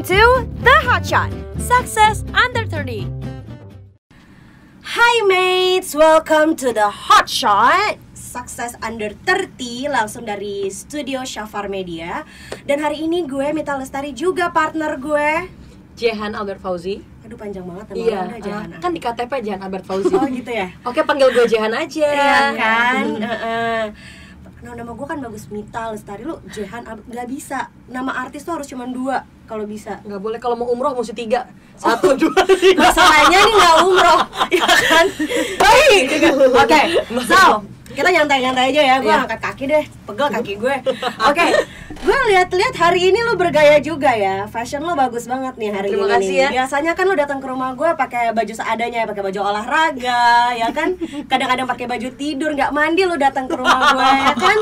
to The Hot Shot, Success Under 30. Hi mates, welcome to The Hot Shot, Success Under 30, langsung dari studio Shafar Media. Dan hari ini gue Mita Lestari juga partner gue Jehan Albert Fauzi. Aduh panjang banget Iya, namanya Jehan. kan di KTP Jehan Albert Fauzi. Oh gitu ya? Oke, panggil gue Jehan aja. Iya kan? Nama gue kan bagus, Mita Lestari. Lu Jehan, gak bisa. Nama artis tuh harus cuma 2 kalau bisa. Nggak boleh, kalau mau umroh mesti 3. 1, 2, 3. Masalahnya ini gak umroh, ya kan? Baik. Oke, so kita nyantai-nyantai aja ya. Gue angkat kaki deh, pegel kaki gue. Oke, gue lihat-lihat hari ini lu bergaya juga ya. Fashion lo bagus banget nih hari Terima ini. kasih ya. Biasanya kan lu datang ke rumah gue pakai baju seadanya, pakai baju olahraga, ya kan? Kadang-kadang pakai baju tidur, nggak mandi lu datang ke rumah gue, ya kan?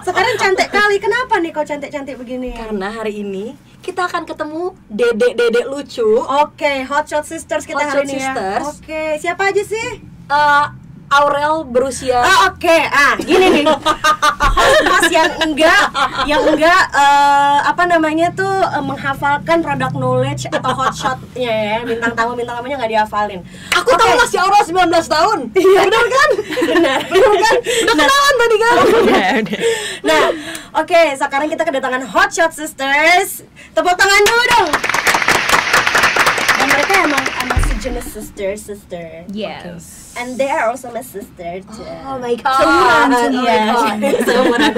Sekarang cantik kali. Kenapa nih kau cantik-cantik begini? Karena hari ini kita akan ketemu dedek-dedek lucu. Oke, Hot Shot Sisters kita Hot hari Shot ini Sisters. ya. Oke, siapa aja sih? Aurel berusia Oke, gini nih. Host yang enggak apa namanya tuh menghafalkan product knowledge atau hot shotnya ya, bintang tamunya nggak dihafalin. Aku tahu lah si Aurel 19 tahun. Iya. Benar kan? Benar kan? Udah kenalan tadi kan? Nah, oke, sekarang kita kedatangan Hot Shot Sisters. Tepuk tangan dulu dong. Dan mereka emang sejenis sister. Yes. And they are also my sister too. Oh my god. Seumuran, iya. Seumuran.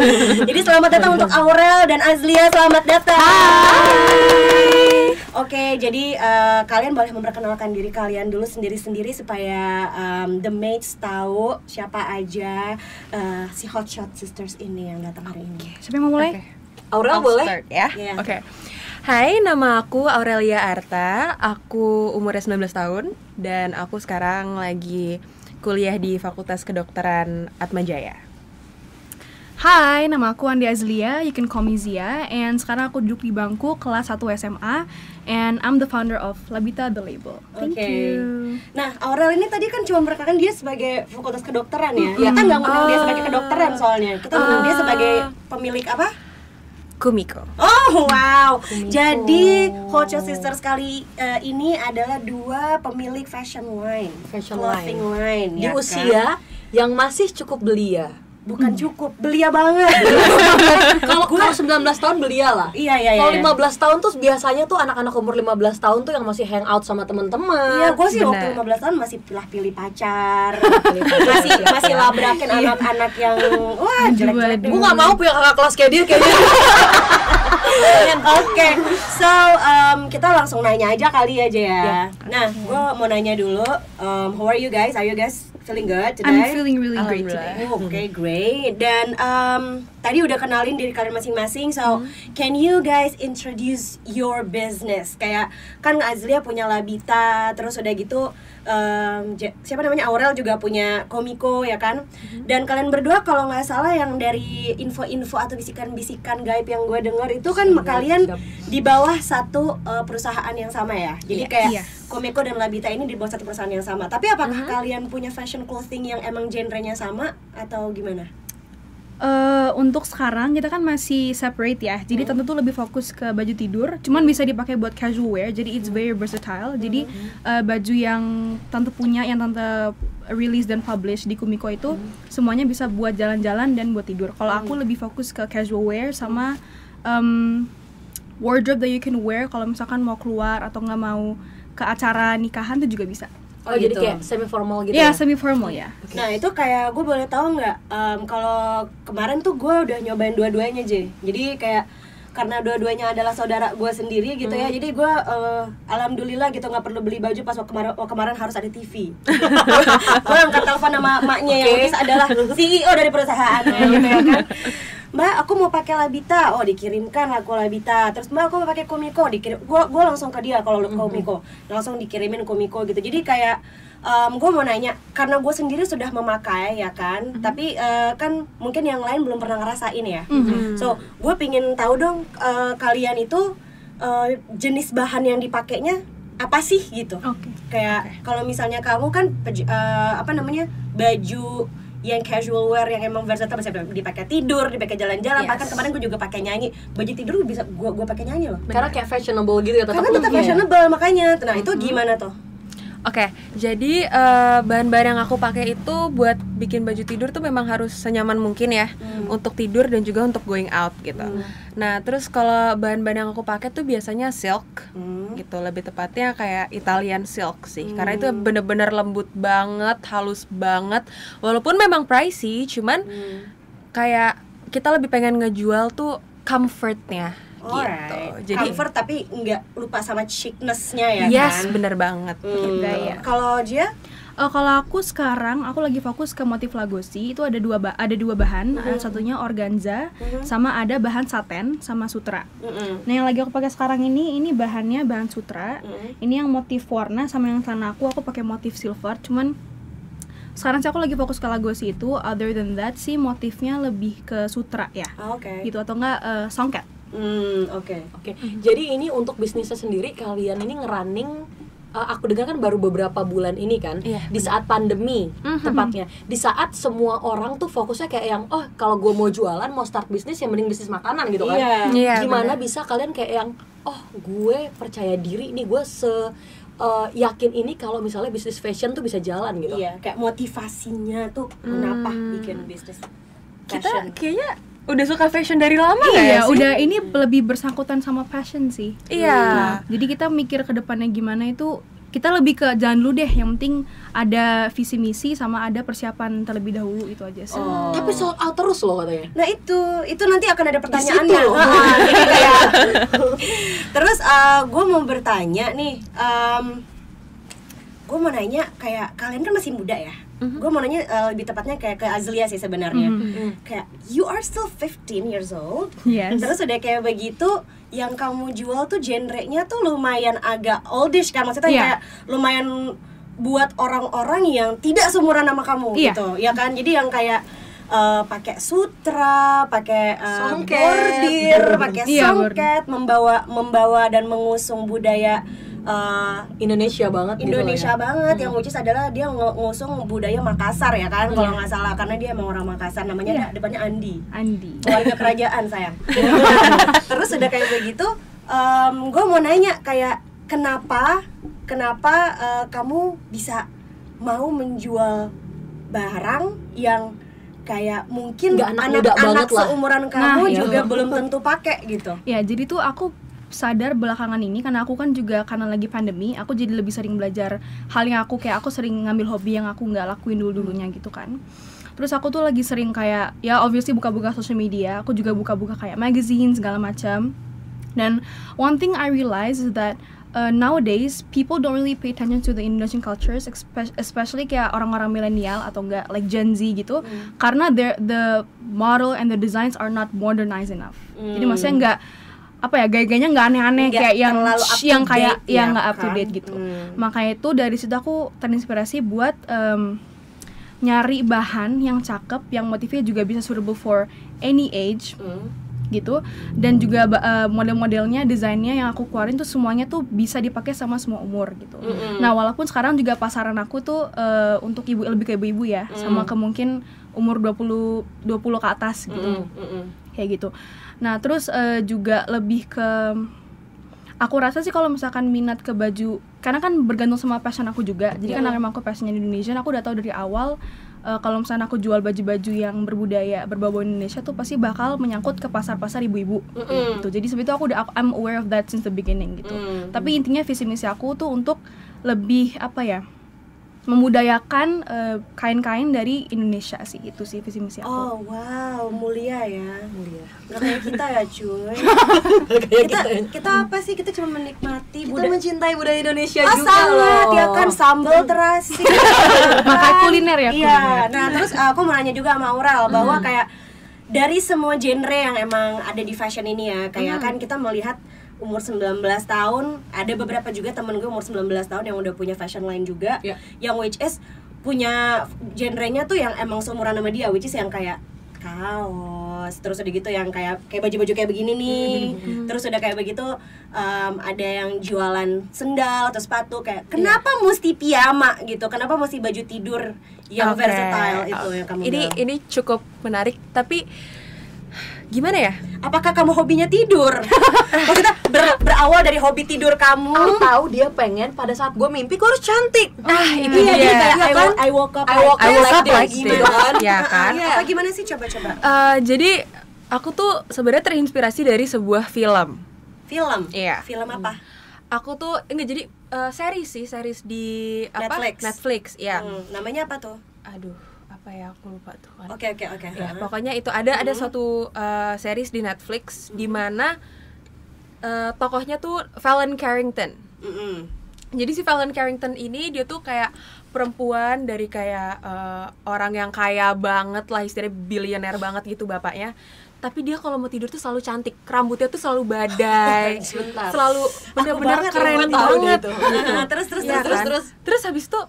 Jadi selamat datang untuk Aurel dan Azlia, selamat datang. Hai. Oke, jadi kalian boleh memperkenalkan diri kalian dulu sendiri-sendiri supaya the mates tahu siapa aja si Hot Shot Sisters ini yang datang hari ini. Siapa yang mau mulai? Aurel boleh? Start ya. Iya. Oke. Hai, nama aku Aurelia Arta. Aku umurnya 19 tahun dan aku sekarang lagi kuliah di Fakultas Kedokteran Atmajaya. Hai, nama aku Andi Azlia, you can call me Zia. And sekarang aku duduk di bangku kelas 1 SMA. And I'm the founder of Labita The Label. Thank Oke. you. Nah, Aurel ini tadi kan cuma memperkenalkan dia sebagai fakultas kedokteran ya. Kita nggak ngundang dia sebagai kedokteran soalnya. Kita ngundang dia sebagai pemilik apa? Kumiko. Oh wow, jadi Hot Shot Sisters kali ini adalah 2 pemilik fashion line, clothing line Di ya usia yang masih cukup belia. bukan cukup, belia banget. Kalau 19 tahun belia lah. Iya. Kalau 15 tahun tuh biasanya tuh anak-anak umur 15 tahun tuh yang masih hang out sama teman-teman. Iya, gue sih waktu Benar. 15 tahun masih pilih pacar, masih labrakin anak-anak yang wah jelek-jelek. Gue gak mau punya kakak kelas kayak dia Oke, so kita langsung nanya aja kali aja ya. Nah, gue mau nanya dulu, how are you guys? Are you guys feeling good today? I'm feeling really great today. Oke, great. Dan tadi udah kenalin diri kalian masing-masing. So, can you guys introduce your business? Kayak kan Azlia punya Labita, terus udah gitu siapa namanya Aurel juga punya Komiko ya kan. Dan kalian berdua kalau nggak salah yang dari info-info atau bisikan-bisikan gaib yang gue dengar itu kan kalian di bawah satu perusahaan yang sama ya. Jadi kayak Komiko dan Labita ini di bawah satu perusahaan yang sama. Tapi apakah kalian punya fashion clothing yang emang genrenya sama atau gimana? Untuk sekarang kita kan masih separate ya. Jadi tentu tuh lebih fokus ke baju tidur. Cuman bisa dipakai buat casual wear. Jadi it's very versatile. Jadi baju yang tante punya, yang tante release dan publish di Kumiko itu semuanya bisa buat jalan-jalan dan buat tidur. Kalau aku lebih fokus ke casual wear sama wardrobe that you can wear kalau misalkan mau keluar atau nggak mau ke acara nikahan tuh juga bisa. Oh jadi gitu. kayak semi formal gitu Ya, ya? semi formal ya. Nah itu kayak gue boleh tahu nggak kalau kemarin tuh gue udah nyobain dua-duanya J. Jadi kayak karena dua-duanya adalah saudara gue sendiri gitu ya. Jadi gue alhamdulillah gitu nggak perlu beli baju pas kemarin harus ada TV. Gue angkat telepon sama maknya yang adalah CEO dari perusahaannya gitu ya kan. Mbak, aku mau pakai Labita. Oh, dikirimkan aku Labita. Terus Mbak, aku mau pakai Komiko. Dikirim. Gue langsung ke dia kalau Komiko. Langsung dikirimin Komiko gitu. Jadi kayak gue mau nanya, karena gue sendiri sudah memakai ya kan. Tapi kan mungkin yang lain belum pernah ngerasain ya. So, gue pingin tahu dong kalian itu jenis bahan yang dipakainya apa sih gitu. Kayak kalau misalnya kamu kan apa namanya? Baju yang casual wear yang emang versatile, bisa dipakai tidur, dipakai jalan-jalan. Yes. Bahkan kemarin gue juga pakai nyanyi, baju tidur bisa gue pakai nyanyi loh. Karena kayak fashionable gitu ya, Karena tetap fashionable makanya. Nah itu gimana tuh? Oke, jadi bahan-bahan yang aku pakai itu buat bikin baju tidur tuh memang harus senyaman mungkin ya, untuk tidur dan juga untuk going out gitu. Nah, terus kalau bahan-bahan yang aku pakai tuh biasanya silk, gitu. Lebih tepatnya kayak Italian silk sih, karena itu bener-bener lembut banget, halus banget. Walaupun memang pricey, cuman kayak kita lebih pengen ngejual tuh comfortnya. Gitu. Jadi comfort tapi nggak lupa sama chicness-nya ya yes, kan? bener banget. Gaya. Kalau Gia? Kalau aku sekarang aku lagi fokus ke motif Lagossi. Itu ada dua bahan, satunya organza, sama ada bahan saten sama sutra. Nah yang lagi aku pakai sekarang ini bahannya bahan sutra. Ini yang motif warna, sama yang celana aku pakai motif silver. Cuman sekarang sih aku lagi fokus ke Lagossi itu. Other than that sih motifnya lebih ke sutra ya. Oke. Gitu atau enggak songket. Oke. Jadi ini untuk bisnisnya sendiri kalian ini ngerunning, aku dengar kan baru beberapa bulan ini kan, di saat pandemi tepatnya, di saat semua orang tuh fokusnya kayak yang kalau gue mau jualan, mau start bisnis ya mending bisnis makanan gitu kan. Gimana bisa kalian kayak yang gue percaya diri nih, gue yakin ini kalau misalnya bisnis fashion tuh bisa jalan gitu. Iya, kayak motivasinya tuh kenapa bikin bisnis fashion? Kita kayaknya udah suka fashion dari lama nggak Iya, ya sih? udah ini lebih bersangkutan sama passion sih. Iya. Nah, jadi kita mikir ke depannya gimana itu, kita lebih ke jangan dulu deh, yang penting ada visi misi sama ada persiapan terlebih dahulu, itu aja sih. Tapi sold out terus loh katanya. Nah itu nanti akan ada pertanyaannya. situ loh. Jadi kayak terus gue mau bertanya nih, gue mau nanya kayak kalian kan masih muda ya. Gue mau nanya lebih tepatnya kayak ke Azlia sih sebenarnya. Kayak you are still 15 years old. Yes. Terus udah kayak begitu, yang kamu jual tuh genrenya tuh lumayan agak oldish kan, maksudnya kayak lumayan buat orang-orang yang tidak seumuran sama kamu gitu. Ya kan? Jadi yang kayak pakai sutra, pakai bordir, pakai songket, membawa dan mengusung budaya Indonesia banget Indonesia gitu banget, yang which is adalah dia ngusung budaya Makassar ya kan, kalau nggak salah, karena dia emang orang Makassar, namanya depannya Andi, keluarga kerajaan sayang. Terus udah kayak begitu, gue mau nanya kayak kenapa kamu bisa mau menjual barang yang kayak mungkin Nggak anak-muda anak-anak banget lah. seumuran kamu juga belum tentu pakai gitu. Ya, jadi tuh aku sadar belakangan ini, karena aku kan juga karena lagi pandemi, aku jadi lebih sering belajar hal yang aku sering ngambil hobi yang aku nggak lakuin dulunya gitu kan. Terus aku tuh lagi sering kayak ya obviously buka-buka social media, aku juga buka-buka kayak magazine segala macam. Dan one thing I realize is that nowadays people don't really pay attention to the Indonesian cultures, especially kayak orang-orang milenial atau enggak like Gen Z gitu, karena the model and the designs are not modernized enough. Jadi maksudnya enggak gaya-gayanya nggak aneh-aneh Nggak kayak yang kayak ya, nggak up to date gitu. Makanya itu dari situ aku terinspirasi buat nyari bahan yang cakep, yang motifnya juga bisa suitable for any age gitu, dan juga model-modelnya, desainnya yang aku keluarin tuh semuanya tuh bisa dipakai sama semua umur gitu. Nah walaupun sekarang juga pasaran aku tuh untuk lebih ke ibu-ibu ya, sama ke mungkin umur 20 ke atas gitu, kayak gitu. Nah terus juga lebih ke, aku rasa sih kalau misalkan minat ke baju, karena kan bergantung sama passion aku juga. Jadi karena memang aku passionnya di Indonesia, aku udah tahu dari awal kalau misalnya aku jual baju-baju yang berbau Indonesia tuh pasti bakal menyangkut ke pasar-pasar ibu-ibu gitu. Jadi sebetulnya I'm aware of that since the beginning gitu. Tapi intinya visi misi aku tuh untuk lebih memudayakan kain-kain dari Indonesia sih, itu sih visi misi aku. Oh wow, mulia ya. Gak kayak kita ya cuy. kita apa sih, kita cuma menikmati Kita mencintai budaya Indonesia juga sangat loh. ya kan, sambal terasi. Makanya kuliner ya, Iya. Nah terus aku mau nanya juga sama Aurel bahwa kayak dari semua genre yang emang ada di fashion ini ya, kayak kan kita melihat umur 19 tahun, ada beberapa juga temen gue umur 19 tahun yang udah punya fashion line juga, yang which is punya genrenya tuh yang emang seumuran sama dia, which is yang kayak kaos, kaos, terus udah gitu yang kayak baju-baju kayak begini nih, terus udah kayak begitu ada yang jualan sendal atau sepatu kayak kenapa mesti piyama gitu, kenapa mesti baju tidur yang versatile itu yang kamu bilang. Ini cukup menarik, tapi gimana ya? Apakah kamu hobinya tidur? Maksudnya berawal dari hobi tidur kamu? Aku tahu dia pengen pada saat gue mimpi gue harus cantik. Itu Iya, dia. jadi kayak I woke up like this, this. Ya kan? Apa gimana sih, coba Jadi aku tuh sebenarnya terinspirasi dari sebuah film. film. Iya. Film apa? Aku tuh enggak jadi series di Netflix ya. Namanya apa tuh? Aduh, apa ya, aku lupa tuh kan. Oke. Ya, pokoknya itu ada suatu series di Netflix di mana tokohnya tuh Valen Carrington. Jadi si Valen Carrington ini dia tuh kayak perempuan dari kayak orang yang kaya banget lah, istilahnya bilioner banget gitu bapaknya. Tapi dia kalau mau tidur tuh selalu cantik, rambutnya tuh selalu badai, selalu benar-benar keren banget. Terus habis itu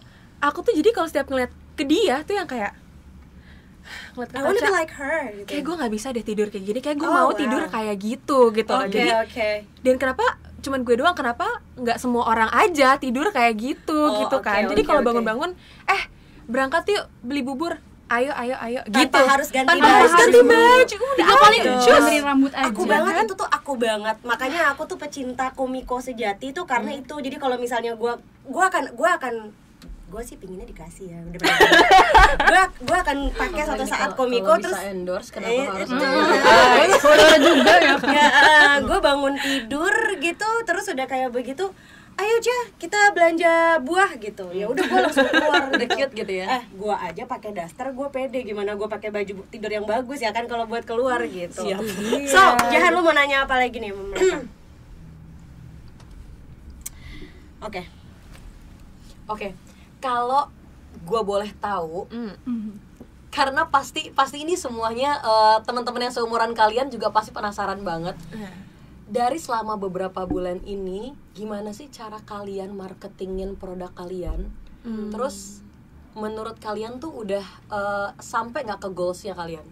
aku tuh jadi kalau setiap ngeliat ke dia tuh yang kayak ngeliat ke I wanna kaca, be like her gitu. kayak gue nggak bisa deh tidur kayak gini, kayak gue mau tidur kayak gitu loh. Jadi dan kenapa cuman gue doang, kenapa nggak semua orang aja tidur kayak gitu kan. Jadi kalau bangun-bangun berangkat yuk beli bubur, ayo gitu, harus ganti baju udah paling benerin rambut aja. Aku banget, itu tuh aku banget. Makanya aku tuh pecinta komiko sejati tuh karena itu. Jadi kalau misalnya gue sih pinginnya dikasih ya, gue akan pakai suatu saat komiko bisa terus endorse, kenapa harus Saudara juga ya. Gue bangun tidur gitu terus udah kayak begitu, ayo aja kita belanja buah gitu. Ya udah gue langsung keluar udah cute gitu ya. Gue aja pakai daster gue pede, gimana gue pakai baju tidur yang bagus ya kan kalau buat keluar gitu. Siap. So Jahan, lu mau nanya apa lagi nih mereka? Oke. Kalau gue boleh tahu, karena pasti ini semuanya teman-teman yang seumuran kalian juga pasti penasaran banget. Dari selama beberapa bulan ini, gimana sih cara kalian marketingin produk kalian? Terus menurut kalian tuh udah sampai nggak ke goalsnya kalian?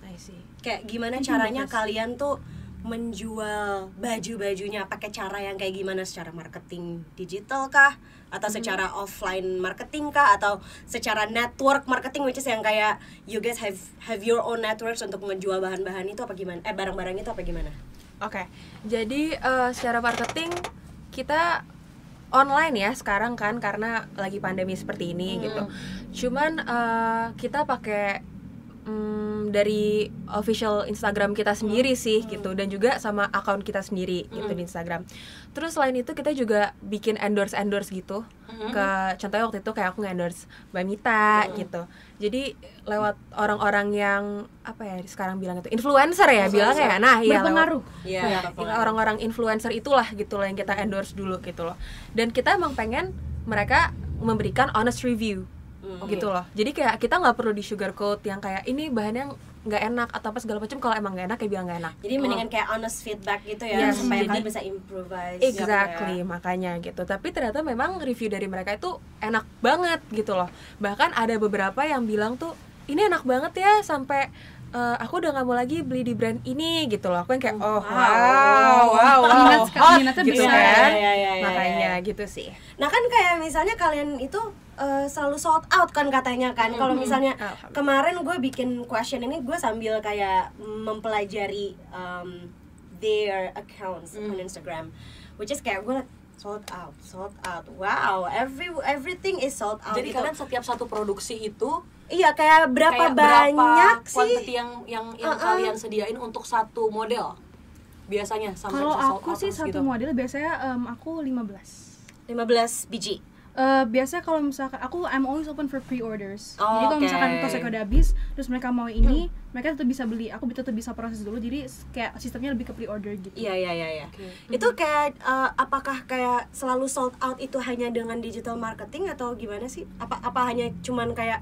I see. Kayak gimana caranya kalian tuh menjual baju-bajunya, pakai cara yang kayak gimana, secara marketing digital kah, atau secara offline marketing kah, atau secara network marketing, which is yang kayak you guys have your own networks untuk menjual bahan-bahan itu apa gimana, barang-barang itu apa gimana? Oke. Jadi secara marketing kita online ya sekarang kan, karena lagi pandemi seperti ini gitu. Cuman kita pakai dari official Instagram kita sendiri sih gitu, dan juga sama akun kita sendiri gitu di Instagram. Terus selain itu kita juga bikin endorse gitu ke, contohnya waktu itu kayak aku nge-endorse Mbak Mita gitu. Jadi lewat orang-orang yang apa ya sekarang bilang itu influencer ya bilangnya ya. Nah, iya berpengaruh. Orang-orang influencer itulah gitu loh yang kita endorse dulu gitu loh. Dan kita emang pengen mereka memberikan honest review. Gitu loh. Jadi kayak kita nggak perlu di sugarcoat yang kayak ini bahannya nggak enak atau apa segala macam. Kalau emang nggak enak ya bilang nggak enak. Jadi mendingan kayak honest feedback gitu ya, supaya kalian bisa improvise. Exactly, makanya gitu. Tapi ternyata memang review dari mereka itu enak banget gitu loh. Bahkan ada beberapa yang bilang tuh ini enak banget ya, sampai aku udah nggak mau lagi beli di brand ini gitu loh. Aku yang kayak Minatnya gitu besar. kan. Ya. Makanya gitu sih. Nah kan kayak misalnya kalian itu selalu sold out kan katanya kan. Kalau misalnya kemarin gue bikin question ini, gue sambil kayak mempelajari their accounts on Instagram, which is kayak gue sold out. Wow, everything is sold out. Jadi gitu. kalian setiap satu produksi itu Iya, kayak berapa banyak sih quantity yang kalian sediain untuk satu model? Biasanya sampai Kalau bisa sold aku out sih terus satu model biasanya aku 15 biji. Biasanya kalau misalkan I'm always open for pre-orders. Oh, jadi kalau okay. misalkan tosnya udah habis, terus mereka mau ini, mereka tetap bisa beli. Aku tetap bisa proses dulu. Jadi kayak sistemnya lebih ke pre-order gitu. Iya. Itu kayak apakah kayak selalu sold out itu hanya dengan digital marketing atau gimana sih? Apa hanya cuman kayak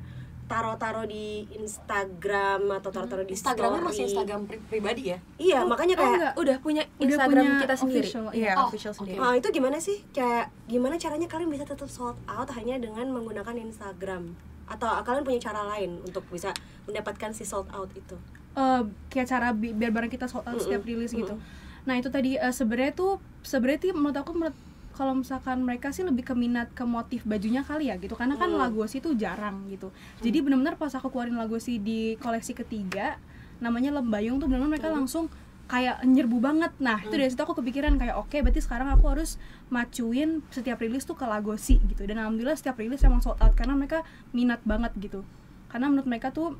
taruh di Instagram atau taruh di Instagramnya story? masih Instagram pribadi ya? Iya, makanya kayak enggak. Udah punya Instagram punya kita sendiri. official, Iya, Oh, official sendiri. itu gimana sih? Kayak gimana caranya kalian bisa tetap sold out hanya dengan menggunakan Instagram? Atau kalian punya cara lain untuk bisa mendapatkan si sold out itu? kayak cara biar barang kita sold out setiap rilis gitu. Nah itu tadi sebenarnya menurut aku kalau misalkan mereka sih lebih ke minat ke motif bajunya kali ya gitu, karena kan Lagos itu jarang gitu. Jadi benar-benar pas aku keluarin Lagos di koleksi ketiga namanya Lembayung tuh benar-benar mereka langsung kayak nyerbu banget. Nah itu dari situ aku kepikiran kayak oke, berarti sekarang aku harus macuin setiap rilis tuh ke Lagosi gitu. Dan alhamdulillah setiap rilis emang sold out karena mereka minat banget gitu. Karena menurut mereka tuh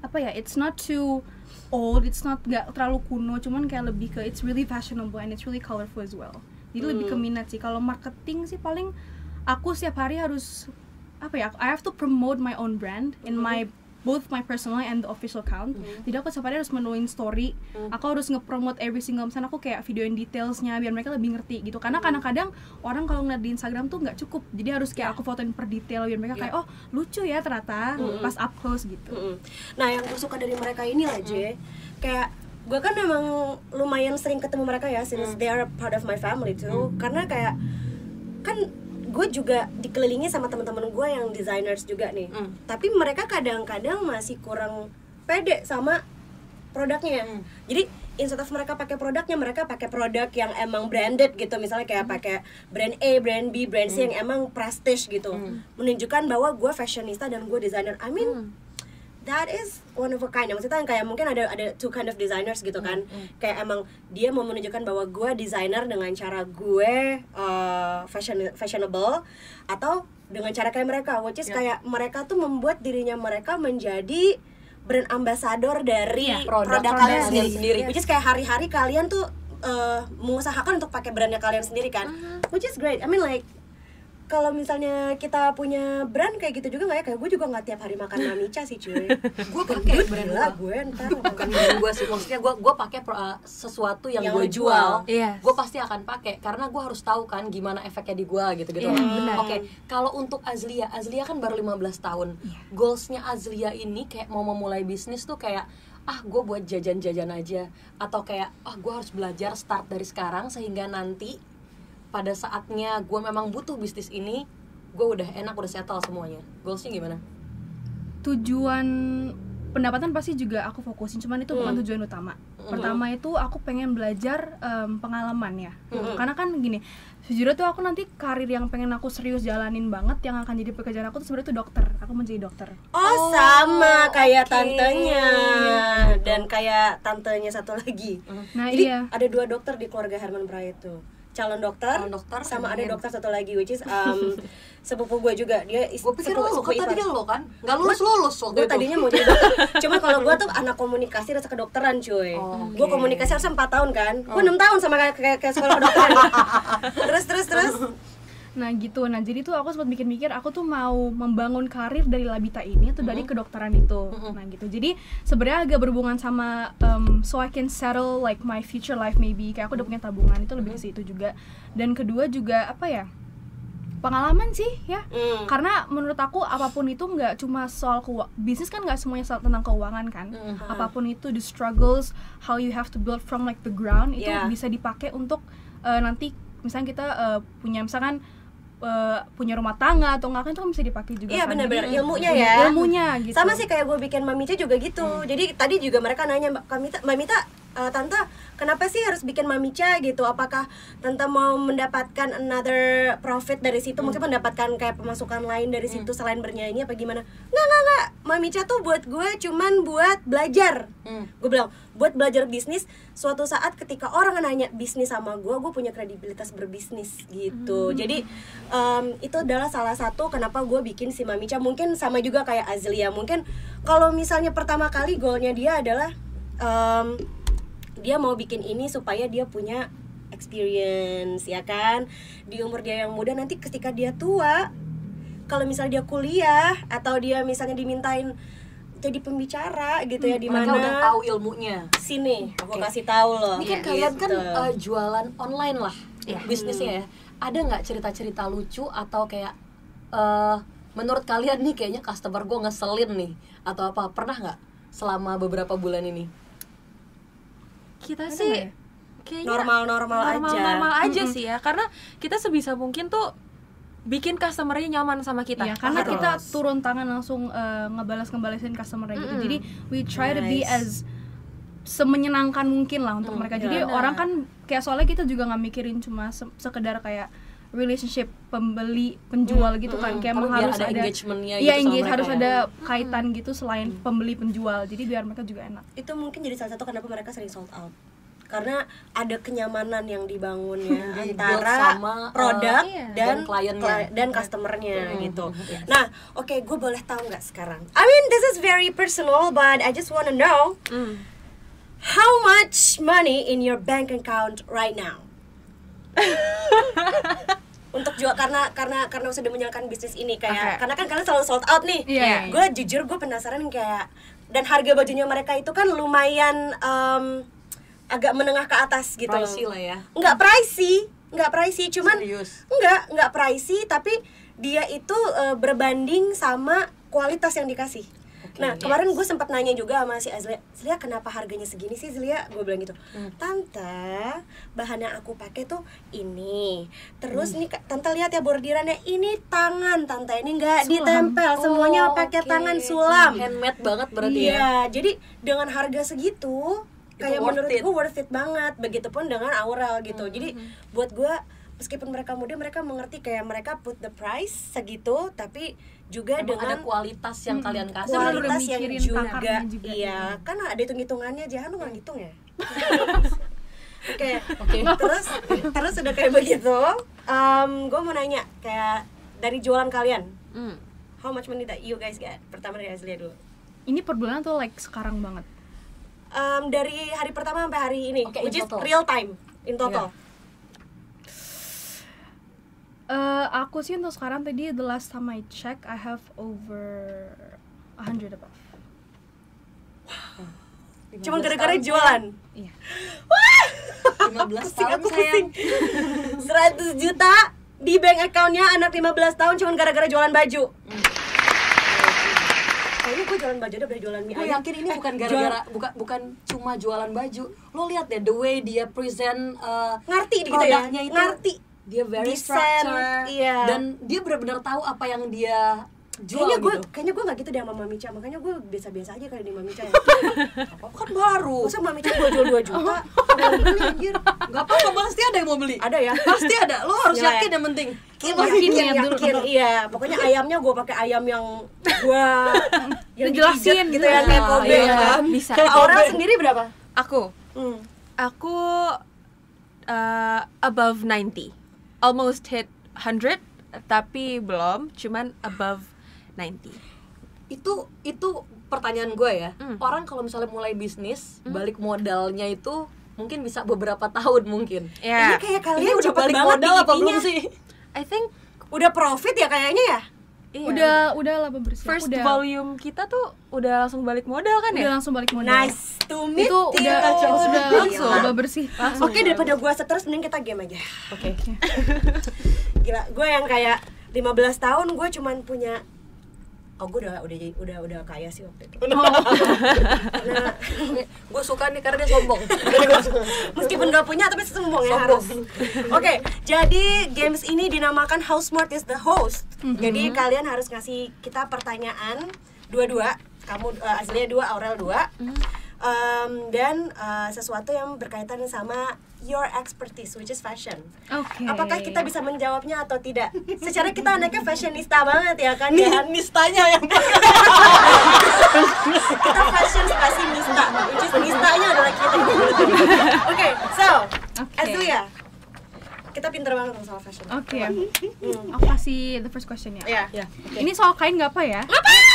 apa ya, it's not too old, it's not gak terlalu kuno, cuman kayak lebih ke it's really fashionable and it's really colorful as well. Jadi lebih ke minat sih. Kalau marketing sih paling aku setiap hari harus apa ya, I have to promote my own brand in my both my personal and the official account. Jadi aku setiap hari harus menuin story. Aku harus nge-promote every single, misalnya aku kayak videoin detailsnya biar mereka lebih ngerti gitu. Karena kadang-kadang orang kalau ngeliat di Instagram tuh nggak cukup. Jadi harus kayak aku fotoin per detail biar mereka kayak oh lucu ya ternyata pas up close gitu. Nah yang gue suka dari mereka ini lah J, kayak gue kan emang lumayan sering ketemu mereka ya, since they are a part of my family too. Karena kayak kan gue juga dikelilingi sama teman-teman gue yang designers juga nih, tapi mereka kadang-kadang masih kurang pede sama produknya. Jadi instead of mereka pakai produknya, mereka pakai produk yang emang branded gitu, misalnya kayak pakai brand A, brand B, brand C yang emang prestige gitu, menunjukkan bahwa gue fashionista dan gue designer. I mean that is one of a kind. Maksudnya kayak mungkin ada two kind of designers gitu kan. Kayak emang dia mau menunjukkan bahwa gue designer dengan cara gue fashionable, atau dengan cara kayak mereka, which is kayak mereka tuh membuat dirinya mereka menjadi brand ambassador dari produk kalian sendiri. Which is kayak hari-hari kalian tuh mengusahakan untuk pakai brandnya kalian sendiri kan. Which is great. I mean like kalau misalnya kita punya brand kayak gitu juga nggak ya, kayak gue juga nggak tiap hari makan Mamicha sih cuy. Gue pakai brand gue ntar bukan brand gue sih, maksudnya gue pakai sesuatu yang gue jual. Gue pasti akan pakai karena gue harus tahu kan gimana efeknya di gue gitu. Oke, kalau untuk Azlia kan baru 15 tahun. Goalsnya Azlia ini kayak mau memulai bisnis tuh kayak gue buat jajan-jajan aja, atau kayak gue harus belajar start dari sekarang sehingga nanti pada saatnya gue memang butuh bisnis ini, gue udah enak, udah settle semuanya. Goalsnya gimana? Tujuan pendapatan pasti juga aku fokusin, cuman itu bukan tujuan utama. Pertama itu aku pengen belajar pengalaman ya. Karena kan gini, sejujurnya tuh aku nanti karir yang pengen aku serius jalanin banget, yang akan jadi pekerjaan aku tuh sebenarnya tuh dokter. Aku mau jadi dokter. Sama kayak tantenya dan kayak tantenya satu lagi. Nah jadi iya, ada 2 dokter di keluarga Herman Bright tuh, calon dokter sama ada dokter satu lagi, which is sepupu gue juga. Dia gue pikir lo tadi lo kan nggak lulus waktu gue itu. tadinya mau jadi dokter. Cuma kalau gue tuh anak komunikasi rasa kedokteran cuy. Gue komunikasi harusnya 4 tahun kan, gue 6 tahun sama kayak sekolah kedokteran. terus nah gitu. Nah jadi tuh aku sempat mikir-mikir aku tuh mau membangun karir dari Labita ini atau dari kedokteran itu. Nah gitu. Jadi sebenarnya agak berhubungan sama so I can settle like my future life maybe. Kayak aku udah punya tabungan, itu lebih ke situ juga. Dan kedua juga apa ya? Pengalaman sih ya. Karena menurut aku apapun itu nggak cuma soal bisnis kan, nggak semuanya soal tentang keuangan kan. Apapun itu, the struggles, how you have to build from like the ground, itu bisa dipakai untuk nanti misalnya kita punya misalkan punya rumah tangga atau enggak, kan itu kan bisa dipakai juga. Iya kan? benar-benar ilmunya ya. Ilmunya gitu. Sama sih kayak gue bikin Mamicha juga gitu. Jadi tadi juga mereka nanya, Mamita, Tante, kenapa sih harus bikin Mamicha gitu? Apakah Tante mau mendapatkan another profit dari situ? Mungkin mendapatkan kayak pemasukan lain dari situ selain bernyanyi apa gimana? Nggak. Mamicha tuh buat gue cuman buat belajar. Gue bilang, buat belajar bisnis. Suatu saat ketika orang nanya bisnis sama gue punya kredibilitas berbisnis gitu. Jadi itu adalah salah satu kenapa gue bikin si Mamicha. Mungkin sama juga kayak Azlia. Mungkin kalau misalnya pertama kali goalnya dia adalah dia mau bikin ini supaya dia punya experience ya kan, di umur dia yang muda. Nanti ketika dia tua, kalau misalnya dia kuliah atau dia misalnya dimintain jadi pembicara gitu ya, di mana udah tahu ilmunya. Sini aku kasih tahu loh. Ini kan kalian kan jualan online lah bisnisnya ya. Ada nggak cerita-cerita lucu atau kayak menurut kalian nih kayaknya customer gue ngeselin nih atau apa, pernah nggak selama beberapa bulan ini? Kita sih kayaknya normal aja sih ya, karena kita sebisa mungkin tuh bikin customer-nya nyaman sama kita. Iya, karena Harus. kita turun tangan langsung ngebalesin customer-nya gitu. Jadi we try to be as semenyenangkan mungkin lah untuk mereka. Jadi orang kan kayak soalnya kita juga nggak mikirin cuma sekedar kayak relationship pembeli penjual gitu kan, kayak emang biar harus ada ada engagement-nya iya, gitu sama mereka harus ya. ada kaitan gitu selain pembeli penjual, jadi biar mereka juga enak. Itu mungkin jadi salah satu kenapa mereka sering sold out, karena ada kenyamanan yang dibangun ya antara sama, produk dan kliennya. dan customernya gitu. Nah, oke, gue boleh tahu nggak sekarang? I mean, this is very personal, but I just wanna know how much money in your bank account right now? Untuk jual karena sudah menjalankan bisnis ini kayak karena kan kalian selalu sold out nih. Iya. Gue jujur gue penasaran kayak, dan harga bajunya mereka itu kan lumayan agak menengah ke atas gitu. Pricey lah ya. Nggak pricey, cuman Serius? nggak pricey, tapi dia itu berbanding sama kualitas yang dikasih. Nah, kemarin gue sempat nanya juga sama si Azlia, kenapa harganya segini sih Zlia? Gue bilang gitu, Tante, bahan yang aku pakai tuh ini. Terus nih, Tante lihat ya bordirannya, ini tangan Tante, ini nggak ditempel, semuanya pakai tangan sulam. Handmade banget berarti ya. Iya, jadi dengan harga segitu, kayak worth menurut it. gue worth it banget. Begitupun dengan Aurel gitu. Jadi buat gue, meskipun mereka muda, mereka mengerti kayak mereka put the price segitu, tapi juga Emang dengan ada kualitas yang kalian kasih. kualitas yang mikirin juga, takarnya juga. iya, kan ada hitung-hitungannya. Jahan lu nggak ngitung ya? Oke. Terus udah kayak begitu, gue mau nanya kayak dari jualan kalian, how much money that you guys get? Pertama dari Azlia dulu. Ini per bulan tuh like sekarang banget. Dari hari pertama sampai hari ini, Oke, in which is total. real time, in total. Aku sih untuk sekarang tadi the last time I check I have over 100 above. Cuma gara-gara jualan. Iya. 15 tahun Aku sayang. pusing. 100 juta di bank account-nya anak 15 tahun cuma gara-gara jualan baju. Kayaknya gue jualan baju udah jualan mie Gue ayam. yakin ini bukan gara-gara bukan cuma jualan baju. Lo lihat deh the way dia present Ngerti gitu ya? produknya itu. Ngerti. Dia very Desain, structured, iya. dan dia benar-benar tahu apa yang dia jual Kayaknya gue gitu. gak gitu deh sama Mami Cha, makanya gue biasa-biasa aja kali di Mami Cha ya. Apa kan baru. Masa Mami Cha gue jual 2 juta? Ada yang beli anjir. Gak apa-apa, pasti ada yang mau beli. Ada ya? Pasti ada. Lo harus Gila ya. yakin yang penting. Yakin, iya. Pokoknya ayamnya gue pakai ayam yang gue yang Dijelasin gitu ya, kayak Kobe iya, kan. bisa. Kalau Aurel sendiri berapa? Aku above 90, almost hit 100 tapi belum, cuman above 90. Itu pertanyaan gue ya. Orang kalau misalnya mulai bisnis, balik modalnya itu mungkin bisa beberapa tahun mungkin. Ini Ya, kayak kalian Ini udah cepet balik banget modal apa bikinnya. belum sih? I think Udah profit ya kayaknya ya? iya. Udah laba bersih. First udah, volume kita tuh udah langsung balik modal kan udah ya? langsung balik modal. Nice to meet Itu you. udah langsung Gila. laba bersih. Oke, daripada gue stres mending kita game aja. Oke. Gila, gue yang kayak 15 tahun gue cuman punya gue udah kaya sih waktu itu. Karena Gue suka nih karena dia sombong. meskipun gak punya tapi sombong ya harus. Oke, jadi games ini dinamakan How Smart is the Host. Jadi kalian harus ngasih kita pertanyaan dua-dua. Kamu Azlia 2, Aurel 2. Dan sesuatu yang berkaitan sama your expertise, which is fashion. Oke. Apakah kita bisa menjawabnya atau tidak? Secara kita anaknya fashionista banget ya kan? Nih, Ya? nistanya yang Kita fashion spasi nista, which is nistanya adalah kita. Oke, so Azlia, kita pinter banget soal fashion. Oke. Aku kasih the first question ya. Ya. Ini soal kain nggak apa ya?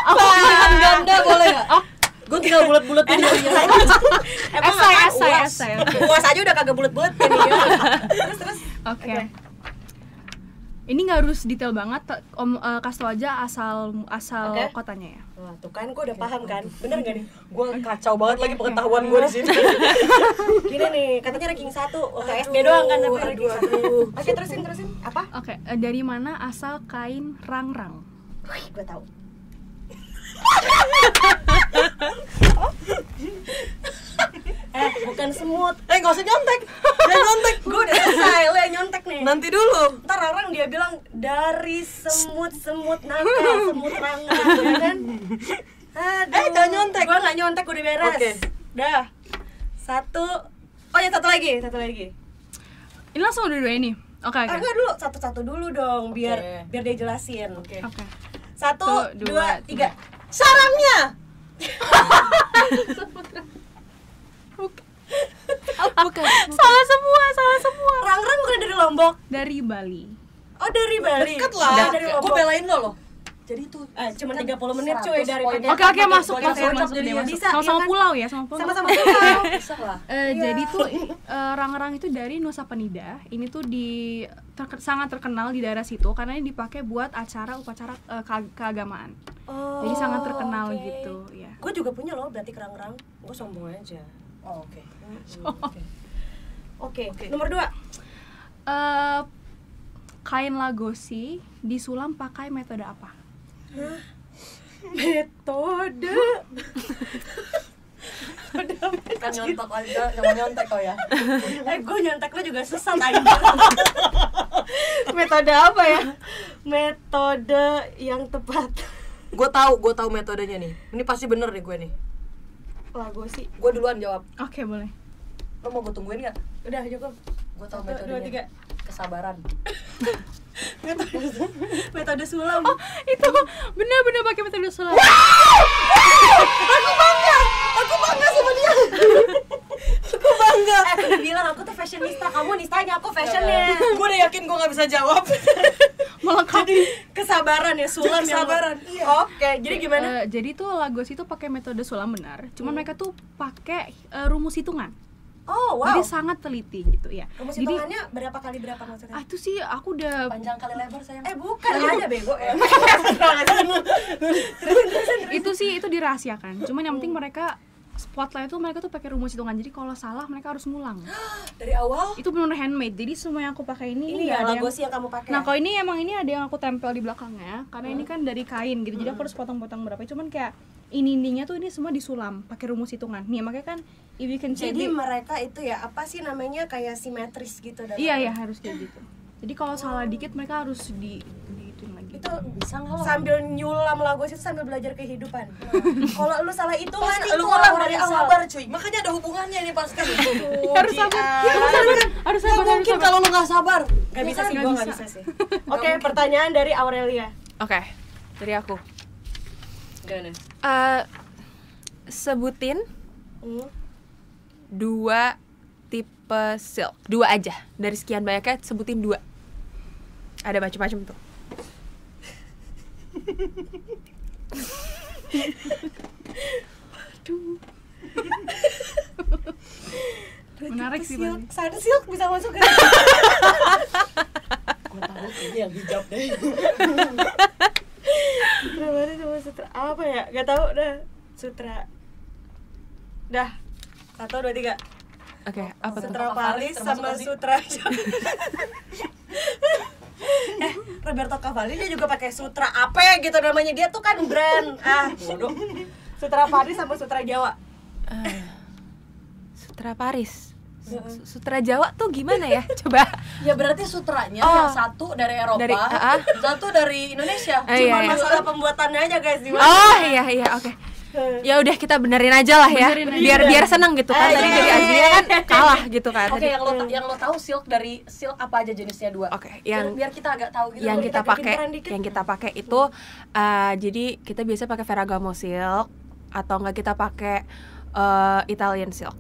pilihan ganda boleh nggak? Gue tinggal bulat-bulatin dia. Esai. Uas aja udah kagak bulet-bulet kan ya. Terus. Oke. Ini nggak harus detail banget, kasih tau aja asal Oke. kotanya ya. Wah, tuh kan gue udah paham kan. Bener gak nih? Gue kacau banget lagi pengetahuan gue di sini. Gini nih, katanya ranking 1. Oke, SD doang kan tapi ranking 1. Oke, terusin. Apa? Oke, dari mana asal kain rangrang? Wih, gue tahu. Bukan semut. Nggak usah nyontek. Jangan nyontek. Gue udah selesai, lo yang nyontek nih. Nanti dulu. Ntar orang dia bilang dari semut nakal, semut rangga, ya kan? Aduh, jangan nyontek. Gue nggak nyontek, udah beres. Oke. Dah. Satu. Oh ya, satu lagi. Ini langsung dua-dua ini. Oke. Enggak dulu, satu-satu dulu dong, biar Oke. biar dia jelasin. Oke. Oke. 1, 2, 3. Sarangnya. Bukan. Salah semua. Rang-rang bukan dari Lombok. Dari Bali. Oh, dari Bali. Deket lah. Dari Gue Lombok. belain lo loh. Jadi tuh Cuma 30 menit cuy dari Oke, masuk Bisa, deh, masuk. bisa, Sama-sama ya kan? pulau ya, sama pulau. Sama-sama pulau. bisa lah. Jadi tuh rang-rang itu dari Nusa Penida. Ini tuh sangat terkenal di daerah situ karena ini dipakai buat upacara keagamaan. Oh, Jadi sangat terkenal oke. gitu, ya. Gue juga punya loh batik rang-rang. Gue sombong aja. Oh, oke. Oke, nomor 2. Kain lagosi disulam pakai metode apa? Metode. Kan nyontek aja, jangan nyontek kok ya. Gue nyontek lo juga sesat aja. Metode apa ya? Metode yang tepat. Gue tahu metodenya nih. Ini pasti bener nih gue nih. Lagosi. Gue duluan jawab. Oke, boleh. Lo mau gue tungguin nggak? Udah, cukup. Gue tahu 1, 2, 3. metodenya. Kesabaran. Metode sulam. Itu benar-benar pakai metode sulam. Aku bangga sama dia. Aku bangga. Aku udah bilang aku tuh fashionista, kamu nistanya, aku fashionnya. Gue udah yakin gue nggak bisa jawab. Melengkapi. Kesabaran ya, sulam ya. Kesabaran, iya. Oke, jadi gimana? Jadi tuh lagosi itu pakai metode sulam benar. Cuman mereka tuh pakai rumus hitungan. Oh, wow. Jadi sangat teliti gitu ya. Rumus Jadi hitungannya berapa kali berapa maksudnya? itu sih aku udah Panjang kali lebar sayang. Bukan, ada bego ya. itu dirahasiakan. Cuman yang penting mereka spotlight tuh mereka tuh pakai rumus hitungan. Jadi kalau salah mereka harus ngulang. Dari awal. Itu benar handmade. Jadi semua yang aku pakai ini Ini nggak ya ada yang- lagosi yang kamu pakai. Nah, kalau ini emang ini ada yang aku tempel di belakangnya karena ini kan dari kain gitu. Jadi aku harus potong-potong berapa. Cuman kayak ini tuh ini semua disulam pakai rumus hitungan. Nih, makanya kan if you can see Jadi mereka itu ya apa sih namanya kayak simetris gitu dan iya harus kayak gitu. Jadi kalau salah dikit mereka harus diituin lagi. itu Bisa nggak lo? sambil nyulam lagosi itu sambil belajar kehidupan. Kalau lu salah hitungan, Pasti lu itu orang orang dari yang awal. sabar. Cuy. Makanya ada hubungannya ini pasti. Harus sabar. Harus Gak mungkin kalau lo nggak sabar. Gak bisa sih, Nggak gue bisa. gak bisa sih. Oke, pertanyaan dari Aurelia. Oke, dari aku. Gimana? Sebutin Hmm. 2 tipe silk. 2 aja. Dari sekian banyaknya sebutin 2. Ada macam-macam tuh. Menarik sih, Bang. Sana silk bisa masuk ke Gue tahu kayaknya yang hijab deh. sutra baris sama sutra apa ya? Gak tahu dah. Sutra. Dah. 1, 2, 3. Oke, apa tuh? Sutra Paris termasuk sama nggak sih? sutra. Roberto Cavalli dia juga pakai sutra apa gitu namanya, dia tuh kan brand. Bodoh. Sutra Paris sama sutra Jawa. Sutra Paris. Sutra Jawa tuh gimana ya? Coba. Ya berarti sutranya Oh. yang satu dari Eropa, Dari- satu dari Indonesia. Iya, Cuma iya. masalah pembuatannya aja guys, gimana? Oh iya, oke. Ya udah kita benerin aja lah ya. Benerin aja. Biar seneng gitu kan. Tadi dari Azria kan kalah gitu kan. Oke, Tadi. yang lo tahu silk apa aja jenisnya 2? Oke, yang biar kita agak tahu gitu. yang loh. kita pakai pinteran dikit. itu jadi kita biasa pakai Ferragamo silk atau enggak kita pakai Italian silk.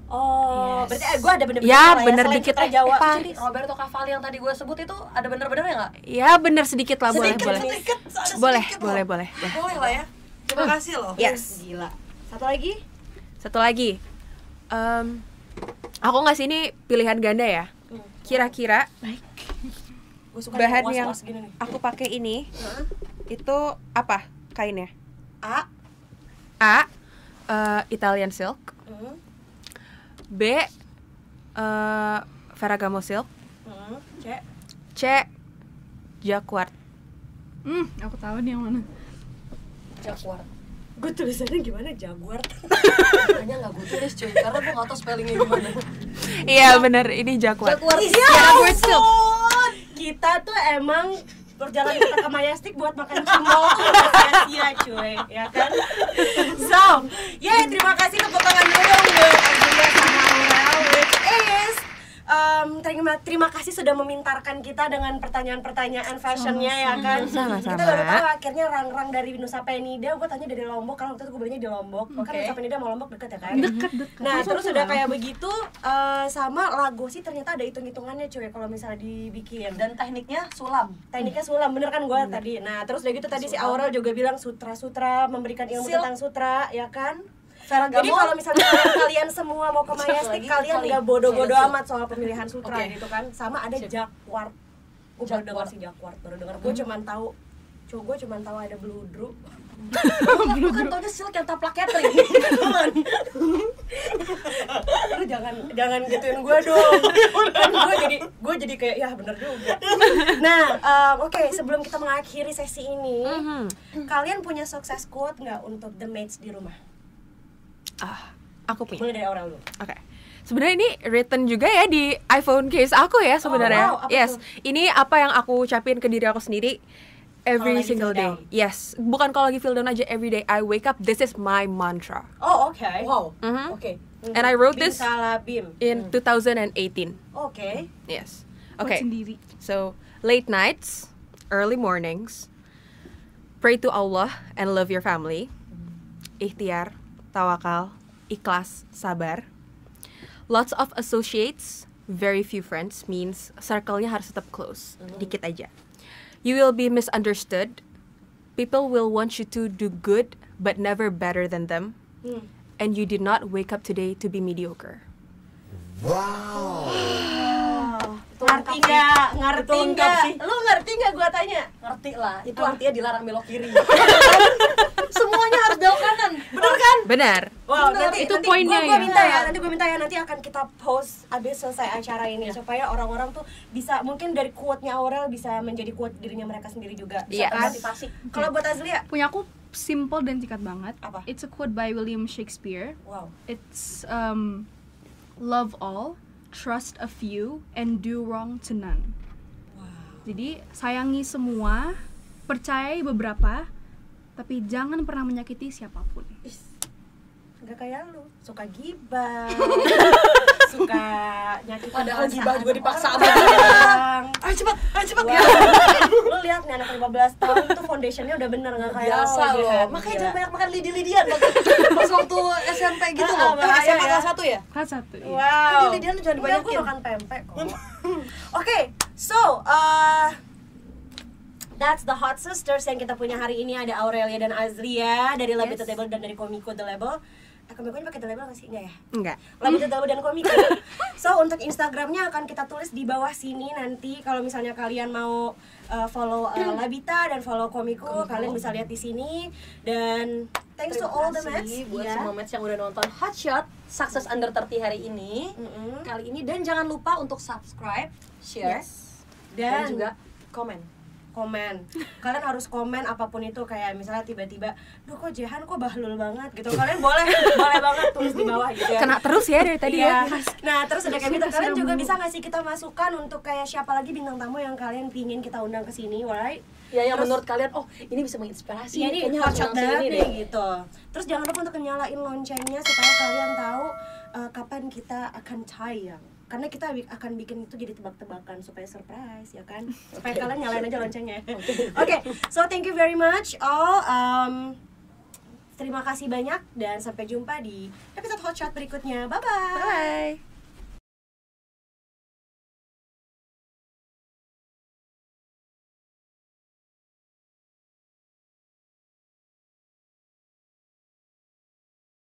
Oh, Yes. berarti gue ada bener-bener Ya, salah bener selain dikit. sutra Jawa. Paris. Roberto Cavalli yang tadi gue sebut itu ada bener-benernya nggak? Ya bener sedikit lah, boleh. Sedikit, ada Boleh, sedikit loh. boleh. Boleh lah ya. Terima kasih loh. Yes. Gila. Satu lagi. Aku ngasih ini pilihan ganda ya. Kira-kira Gue suka bahan was-was yang gini nih. aku pakai ini itu apa kainnya? A. Italian silk. B. Ferragamo silk. C. C. Jacquard. Aku tahu nih yang mana. Jacquard. Gue tulisannya gimana? Jaguar. Makanya nggak gue tulis cuy, karena gue nggak tahu spellingnya gimana. Iya bener, ini Jaguar. Jaguar silk. Kita tuh emang perjalanan kita ke Mayastik buat makan cimol tuh udah sia-sia cuy, ya kan? So, terima kasih, tepuk tangan dulu dong buat Azulia sama Aurel, which is terima kasih sudah memintarkan kita dengan pertanyaan-pertanyaan fashionnya ya kan. Sama-sama. Kita baru tahu akhirnya Rang-Rang dari Nusa Penida, gue tanya dari Lombok, karena waktu itu gue belinya di Lombok. Kan Nusa Penida sama Lombok deket ya kan? Deket. Nah terus udah kayak begitu, sama lagu sih ternyata ada hitung-hitungannya cuy kalau misalnya dibikin. Dan tekniknya sulam. Bener kan gue tadi. Nah terus udah gitu tadi si Aurel juga bilang sutra-sutra, memberikan ilmu tentang sutra ya kan. Jadi kalau misalnya kalian semua mau ke Mayastik, kalian nggak bodoh-bodoh amat soal pemilihan sutra gitu kan. Sama ada Jaguar. Gue baru dengar si Jaguar, gue cuman tahu ada Bludru. Lu kan taunya silk yang taplak catering. Lu jangan gituin gue dong. Kan gue jadi kayak ya bener juga. Nah, oke, sebelum kita mengakhiri sesi ini, kalian punya success quote nggak untuk the mates di rumah? Aku punya. Mulai dari Aurel dulu. Oke. Sebenarnya ini written juga ya di iPhone case aku ya sebenarnya. Oh, wow, apa yes. tuh? Ini apa yang aku ucapin ke diri aku sendiri every lagi single feel day. down. Yes. Bukan kalau lagi feel down aja, every day I wake up, this is my mantra. Oh, oke. Wow. Mhm. Oke. And I wrote this Salabim. in 2018. Oke. Yes. Buat Okay. sendiri. So, late nights, early mornings, pray to Allah and love your family. Ikhtiar, tawakal, ikhlas, sabar. Lots of associates, very few friends means circle-nya harus tetap close, dikit aja. You will be misunderstood. People will want you to do good but never better than them. And you did not wake up today to be mediocre. Ngerti nggak? Lu ngerti nggak gua tanya? Ngerti lah, itu artinya dilarang belok kiri. Semuanya harus belok kanan. Bener kan? Benar. Wow, Bener, nanti itu poinnya gua ya. minta ya, nanti akan kita post abis selesai acara ini supaya orang-orang tuh bisa, mungkin dari quote-nya Aurel bisa menjadi quote dirinya mereka sendiri juga. Iya. Kan? Motivasi. Kalau buat Azlia, Punya aku simple dan singkat banget. Apa? It's a quote by William Shakespeare. wow. It's love all, trust a few, and do wrong to none. Jadi sayangi semua, percayai beberapa, tapi jangan pernah menyakiti siapapun. Nggak kayak lu, suka gibah, suka nyakitin Padahal perasaan gibah juga dipaksa sama orang. Ayo cepat Wow. ya. Lu lihat nih anak 15 tahun tuh foundationnya udah bener, nggak kayak Biasa lo, loh. Jihan. Makanya Gila. jangan banyak makan lidi-lidian pas waktu SMP gitu loh. bahaya SMA ya. kelas 1 ya? Kelas 1. Iya. Wow. Lidi-lidian lu jangan Enggak, dibanyakin. gua makan pempek kok. Oke, so that's the Hot Sisters yang kita punya hari ini. Ada Aurelia dan Azlia dari Labit The Label dan dari Komiko The Label. Komikonya pakai The Label nggak sih? Enggak ya? Enggak. Labit The Label dan Komiko. So untuk Instagramnya akan kita tulis di bawah sini nanti. Kalau misalnya kalian mau follow Labita dan follow Komiko, kalian bisa lihat di sini. Dan thanks to all the Terima match. kasih buat Iya. semua match yang udah nonton Hot Shot Success Under 30 hari ini. Kali ini, dan jangan lupa untuk subscribe, share, dan juga komen. Kalian harus komen apapun itu, kayak misalnya tiba-tiba, duh kok Jehan kok bahlul banget gitu, kalian boleh banget tulis di bawah gitu ya. Kena terus ya dari tadi Iya. ya. Nah terus udah kayak gitu, kalian juga bisa ngasih kita masukan untuk kayak siapa lagi bintang tamu yang kalian pingin kita undang ke sini, right? Ya yang Terus- menurut kalian, oh ini bisa menginspirasi, Iya, ini kayaknya harus cocok langsung banget ini nih deh. gitu. Terus jangan lupa untuk nyalain loncengnya supaya kalian tahu kapan kita akan tayang. Karena kita akan bikin itu jadi tebak-tebakan supaya surprise ya kan. Supaya kalian nyalain aja loncengnya. Oke, so thank you very much all. Terima kasih banyak dan sampai jumpa di episode Hot Shot berikutnya. Bye bye. Bye.